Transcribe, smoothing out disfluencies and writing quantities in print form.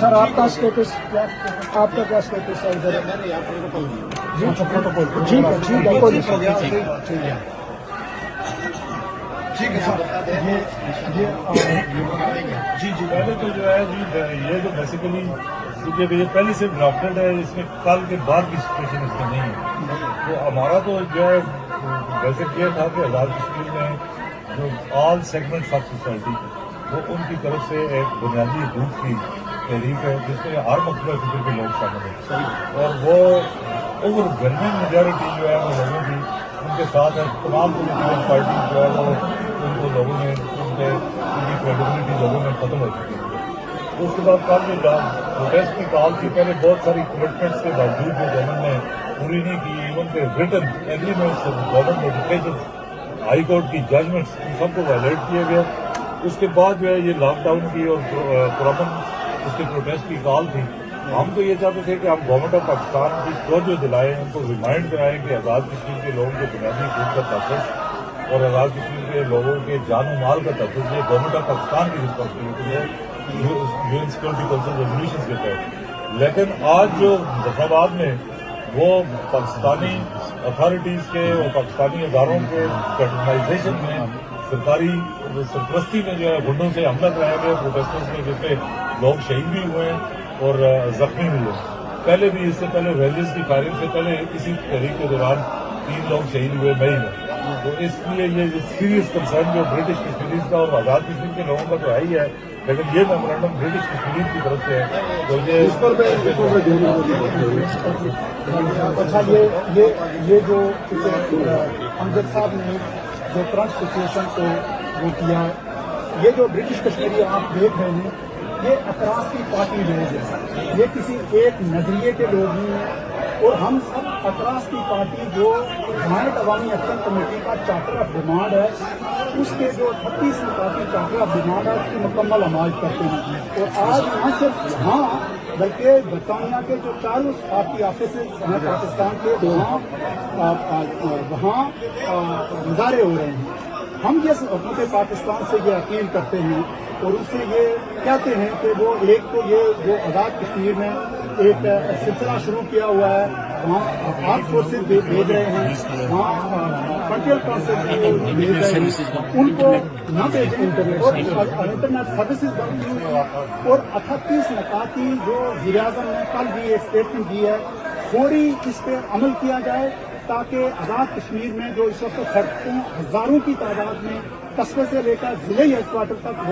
سر آپ کا اسٹیٹس کیا، آپ کا کیا اسٹیٹس ہے ادھر؟ جی پروٹوکول ٹھیک ہے، ٹھیک ہے، کوئی جی پہلے تو جو ہے جی یہ جو بیسیکلی کیونکہ یہ پہلے سے ڈرافٹڈ ہے، اس میں کل کے بعد کی سچویشن اس میں نہیں ہے. تو ہمارا تو جو ہے ویسے یہ تھا کہ آزاد کشمیر میں جو آل سیگمنٹس آف سوسائٹی وہ ان کی طرف سے ایک بنیادی حقوق کی تحریک ہے جس میں ہر مختلف فکر کے لوگ شامل ہیں، اور وہ اوور ویلمنگ میجورٹی جو ہے وہ لوگوں کی ان کے ساتھ ہے. تمام پولیٹیکل پارٹیز جو ہے وہ ان کو لوگوں نے ان کی کریڈیبلٹی لوگوں میں ختم ہو چکی ہے. اس کے بعد کل جو پروٹیسٹ کی کال تھی، پہلے بہت ساری کمٹمنٹس کے باوجود جو گورنمنٹ نے پوری نہیں کی، ایون کہ return agreements government notification high court کی ججمنٹس ان سب کو وائلیٹ کیے گئے. اس کے بعد جو ہے یہ لاک ڈاؤن کی اور پرامن اس کے پروٹیسٹ کی کال تھی. ہم تو یہ چاہتے تھے کہ ہم گورنمنٹ آف پاکستان کی توجہ دلائیں، ان کو ریمائنڈ کرائیں کہ آزاد کشمیر کے لوگوں کے بنیادی حقوق کا تحفظ اور آزاد کشمیر کے لوگوں کے جان و مال کا تحفظ یہ گورنمنٹ آف پاکستان کی رسپانسبلٹی ہے U N security council resolution کے تحت. لیکن آج جو مظفرآباد میں وہ پاکستانی اتھارٹیز کے اور پاکستانی اداروں کے کیٹرنائزیشن میں سرکاری سرپرستی میں جو ہے گنڈوں سے حملہ کرایا گیا پروٹیسٹرز میں، جس میں لوگ شہید بھی ہوئے ہیں اور زخمی بھی ہوئے. پہلے بھی اس سے پہلے ریلیز کی فائرنگ سے پہلے اسی تحریک کے دوران 3 لوگ شہید ہوئے مئی میں. تو اس لیے یہ سیریس کنسرن جو برٹش کشمیریز کا اور آزاد کشمیر کے لوگوں کا تو ہے ہی ہے، لیکن یہ میمورینڈم برٹش کشمیر کی طرف سے ہے. تو اچھا یہ جو امجد صاحب نے جو کرنٹ سچویشن کو وہ کیا، یہ جو برٹش کشمیری آپ دیکھ رہے ہیں یہ اطراف کی پارٹی لوگ ہیں، یہ کسی ایک نظریے کے لوگ نہیں ہیں. اور ہم سب اطراف کی پارٹی جو جماعت عوامی ایکشن کمیٹی کا چارٹر آف ڈیمانڈ ہے، اس کے جو 38 نکاتی چارٹر آف ڈیمانڈ ہے اس کی مکمل عمل کرتے ہیں. اور آج نہ صرف یہاں بلکہ برطانیہ کے جو 4 پارٹی آفیسز ہیں پاکستان کے وہاں مظاہرے ہو رہے ہیں. ہم یہ حکومت پاکستان سے یہ اپیل کرتے ہیں اور اس سے یہ کہتے ہیں کہ وہ ایک تو یہ جو آزاد کشمیر میں ایک سلسلہ شروع کیا ہوا ہے، وہاں آرم فورسز بھیج رہے ہیں، وہاں فرنٹیئر کونسل بھیج رہے ہیں، ان کو نہ بھیجیں اور انٹرنیٹ سروسز بند کی. اور 38 نکاتی جو وزیر اعظم نے کل بھی ایک اسٹیٹمنٹ دی ہے، فوری اس پہ عمل کیا جائے تاکہ آزاد کشمیر میں جو اس وقت سڑکوں ہزاروں کی تعداد میں قصبے سے لے کر ضلعی ہیڈ کوارٹر تک